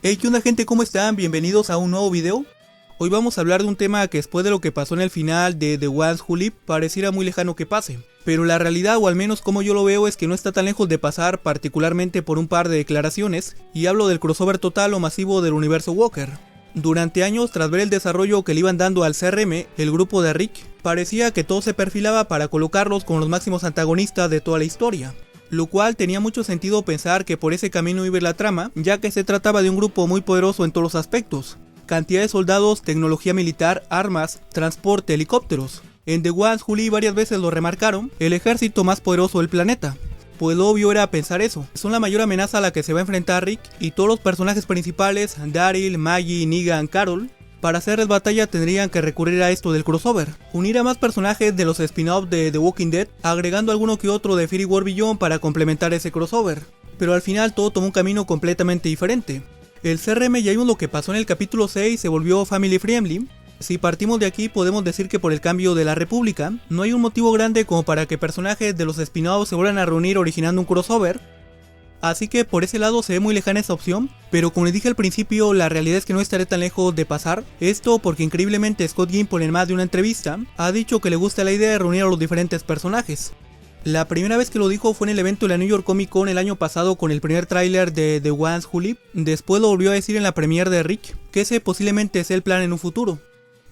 Hey, ¿qué onda gente? ¿Cómo están? Bienvenidos a un nuevo video. Hoy vamos a hablar de un tema que después de lo que pasó en el final de The Ones Who Live pareciera muy lejano que pase. Pero la realidad, o al menos como yo lo veo, es que no está tan lejos de pasar, particularmente por un par de declaraciones, y hablo del crossover total o masivo del universo Walker. Durante años, tras ver el desarrollo que le iban dando al CRM, el grupo de Rick, parecía que todo se perfilaba para colocarlos como los máximos antagonistas de toda la historia. Lo cual tenía mucho sentido pensar que por ese camino iba la trama, ya que se trataba de un grupo muy poderoso en todos los aspectos. Cantidad de soldados, tecnología militar, armas, transporte, helicópteros. En The Ones Who Live varias veces lo remarcaron, el ejército más poderoso del planeta. Pues lo obvio era pensar eso, son la mayor amenaza a la que se va a enfrentar Rick y todos los personajes principales, Daryl, Maggie, Negan, Carol. Para hacerles batalla tendrían que recurrir a esto del crossover, unir a más personajes de los spin-offs de The Walking Dead, agregando alguno que otro de Fear War Beyond para complementar ese crossover. Pero al final todo tomó un camino completamente diferente. El CRM, ya vimos lo que pasó en el capítulo 6, se volvió family friendly. Si partimos de aquí podemos decir que por el cambio de la República, no hay un motivo grande como para que personajes de los spin-offs se vuelvan a reunir originando un crossover. Así que por ese lado se ve muy lejana esa opción, pero como les dije al principio, la realidad es que no estaré tan lejos de pasar. Esto porque increíblemente Scott Gimple en más de una entrevista ha dicho que le gusta la idea de reunir a los diferentes personajes. La primera vez que lo dijo fue en el evento de la New York Comic Con el año pasado con el primer tráiler de The Ones Who Live. Después lo volvió a decir en la premiere de Rick, que ese posiblemente sea el plan en un futuro.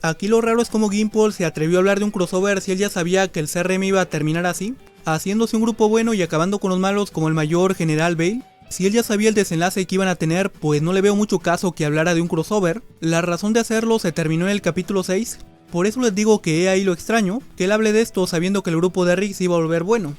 Aquí lo raro es como Gimple se atrevió a hablar de un crossover si él ya sabía que el CRM iba a terminar así, haciéndose un grupo bueno y acabando con los malos como el mayor General Bale. Si él ya sabía el desenlace que iban a tener, pues no le veo mucho caso que hablara de un crossover. La razón de hacerlo se terminó en el capítulo 6, por eso les digo que he ahí lo extraño, que él hable de esto sabiendo que el grupo de Rick se iba a volver bueno.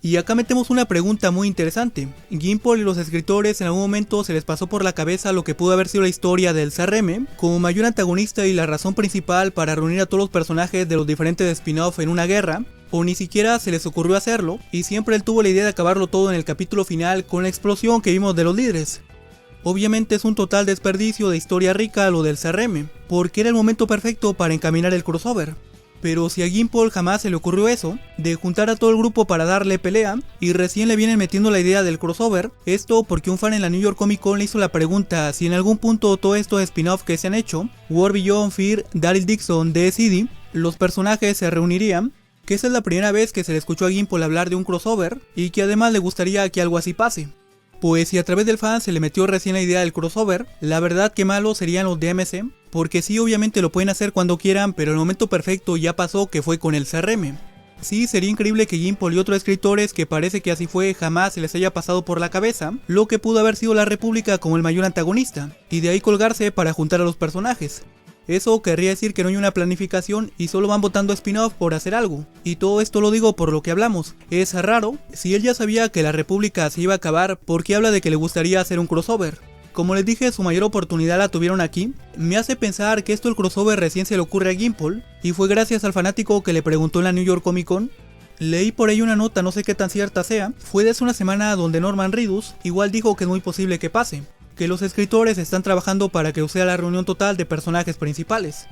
Y acá metemos una pregunta muy interesante. Gimple y los escritores en algún momento se les pasó por la cabeza lo que pudo haber sido la historia del CRM como mayor antagonista y la razón principal para reunir a todos los personajes de los diferentes spin-off en una guerra, o ni siquiera se les ocurrió hacerlo, y siempre él tuvo la idea de acabarlo todo en el capítulo final con la explosión que vimos de los líderes. Obviamente es un total desperdicio de historia rica lo del CRM, porque era el momento perfecto para encaminar el crossover. Pero si a Gimple jamás se le ocurrió eso, de juntar a todo el grupo para darle pelea, y recién le vienen metiendo la idea del crossover, esto porque un fan en la New York Comic Con le hizo la pregunta si en algún punto todo estos spin-off que se han hecho, War Beyond, Fear, Daryl Dixon, DCD, los personajes se reunirían, que esa es la primera vez que se le escuchó a Gimple hablar de un crossover, y que además le gustaría que algo así pase. Pues si a través del fan se le metió recién la idea del crossover, la verdad que malos serían los DMC, porque sí obviamente lo pueden hacer cuando quieran, pero el momento perfecto ya pasó, que fue con el CRM. Sí, sería increíble que Gimple y otros escritores, que parece que así fue, jamás se les haya pasado por la cabeza lo que pudo haber sido la República como el mayor antagonista, y de ahí colgarse para juntar a los personajes. Eso querría decir que no hay una planificación y solo van votando spin-off por hacer algo. Y todo esto lo digo por lo que hablamos. Es raro, si él ya sabía que la República se iba a acabar, ¿por qué habla de que le gustaría hacer un crossover? Como les dije, su mayor oportunidad la tuvieron aquí. Me hace pensar que esto el crossover recién se le ocurre a Gimple, y fue gracias al fanático que le preguntó en la New York Comic Con. Leí por ahí una nota, no sé qué tan cierta sea, fue de hace una semana donde Norman Reedus igual dijo que es muy posible que pase, que los escritores están trabajando para que sea la reunión total de personajes principales.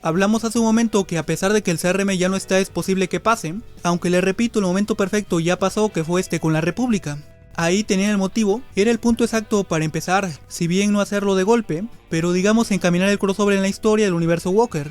Hablamos hace un momento que a pesar de que el CRM ya no está, es posible que pase, aunque les repito, el momento perfecto ya pasó, que fue con la República. Ahí tenían el motivo, era el punto exacto para empezar, si bien no hacerlo de golpe, pero digamos encaminar el crossover en la historia del universo Walker.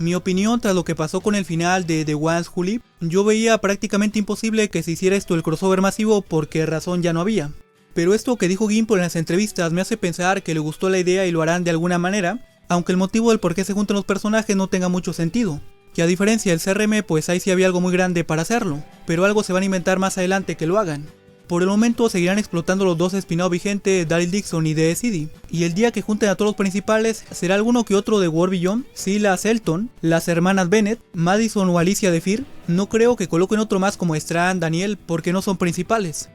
Mi opinión tras lo que pasó con el final de The Ones Who Live, yo veía prácticamente imposible que se hiciera esto el crossover masivo porque razón ya no había. Pero esto que dijo Gimple en las entrevistas me hace pensar que le gustó la idea y lo harán de alguna manera, aunque el motivo del por qué se juntan los personajes no tenga mucho sentido. Que a diferencia del CRM, pues ahí sí había algo muy grande para hacerlo, pero algo se van a inventar más adelante que lo hagan. Por el momento seguirán explotando los dos spin-off vigentes, Daryl Dixon y DCD, y el día que junten a todos los principales será alguno que otro de War Beyond, Silas Elton, las hermanas Bennett, Madison o Alicia de Fear. No creo que coloquen otro más como Strand, Daniel, porque no son principales.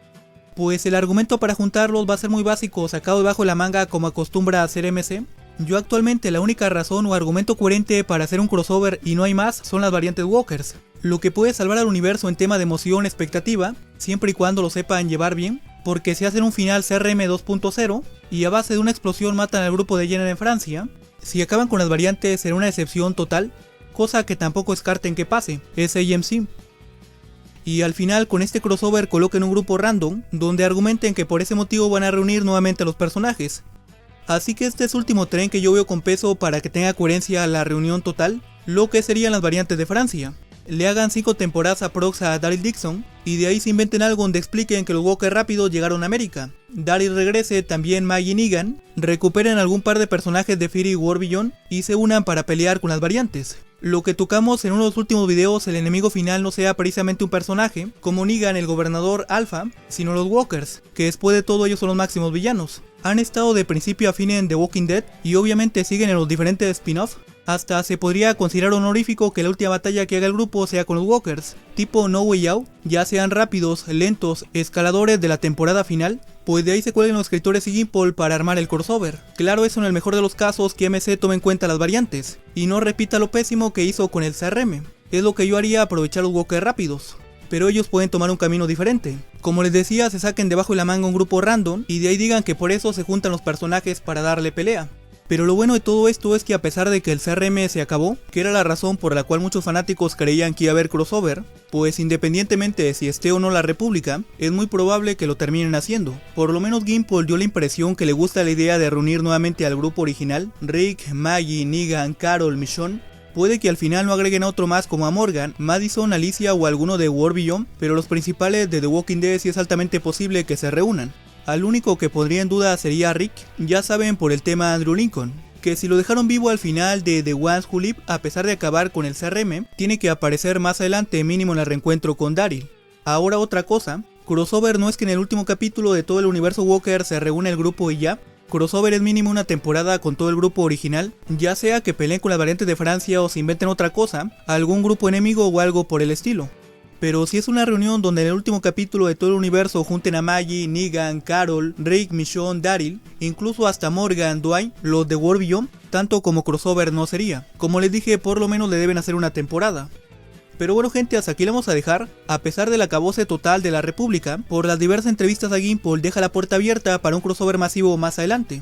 Pues el argumento para juntarlos va a ser muy básico, sacado debajo de la manga como acostumbra a hacer MC. Yo actualmente la única razón o argumento coherente para hacer un crossover y no hay más son las variantes Walkers. Lo que puede salvar al universo en tema de emoción, expectativa, siempre y cuando lo sepan llevar bien, porque si hacen un final CRM 2.0 y a base de una explosión matan al grupo de Jenner en Francia, si acaban con las variantes será una decepción total, cosa que tampoco descarten que pase, es AMC. y al final con este crossover coloquen un grupo random donde argumenten que por ese motivo van a reunir nuevamente a los personajes. Así que este es el último tren que yo veo con peso para que tenga coherencia la reunión total, lo que serían las variantes de Francia. Le hagan 5 temporadas aprox a Daryl Dixon y de ahí se inventen algo donde expliquen que los Walker rápidos llegaron a América. Daryl regrese, también Maggie y Negan, recuperen algún par de personajes de Fear y War Beyond y se unan para pelear con las variantes. Lo que tocamos en uno de los últimos videos, el enemigo final no sea precisamente un personaje, como Negan el gobernador Alpha, sino los Walkers, que después de todo ellos son los máximos villanos. Han estado de principio a fin en The Walking Dead y obviamente siguen en los diferentes spin-off. Hasta se podría considerar honorífico que la última batalla que haga el grupo sea con los Walkers, tipo No Way Out, ya sean rápidos, lentos, escaladores de la temporada final, pues de ahí se cuelguen los escritores y Gimple para armar el crossover. Claro, eso en el mejor de los casos que MC tome en cuenta las variantes, y no repita lo pésimo que hizo con el CRM. Es lo que yo haría, aprovechar los Walkers rápidos. Pero ellos pueden tomar un camino diferente. Como les decía, se saquen debajo de la manga un grupo random y de ahí digan que por eso se juntan los personajes para darle pelea. Pero lo bueno de todo esto es que a pesar de que el CRM se acabó, que era la razón por la cual muchos fanáticos creían que iba a haber crossover, pues independientemente de si esté o no la República, es muy probable que lo terminen haciendo. Por lo menos Gimple dio la impresión que le gusta la idea de reunir nuevamente al grupo original, Rick, Maggie, Negan, Carol, Michonne. Puede que al final no agreguen a otro más como a Morgan, Madison, Alicia o alguno de War Beyond, pero los principales de The Walking Dead sí es altamente posible que se reúnan. Al único que pondría en duda sería Rick, ya saben, por el tema Andrew Lincoln, que si lo dejaron vivo al final de The Ones Who Live, a pesar de acabar con el CRM, tiene que aparecer más adelante mínimo en el reencuentro con Daryl. Ahora otra cosa, crossover no es que en el último capítulo de todo el universo Walker se reúne el grupo y ya. Crossover es mínimo una temporada con todo el grupo original, ya sea que peleen con las variantes de Francia o se inventen otra cosa, algún grupo enemigo o algo por el estilo. Pero si es una reunión donde en el último capítulo de todo el universo junten a Maggie, Negan, Carol, Rick, Michonne, Daryl, incluso hasta Morgan, Dwight, los de War Beyond, tanto como crossover no sería. Como les dije, por lo menos le deben hacer una temporada. Pero bueno gente, hasta aquí le vamos a dejar. A pesar del acabose total de la República, por las diversas entrevistas a Gimple deja la puerta abierta para un crossover masivo más adelante.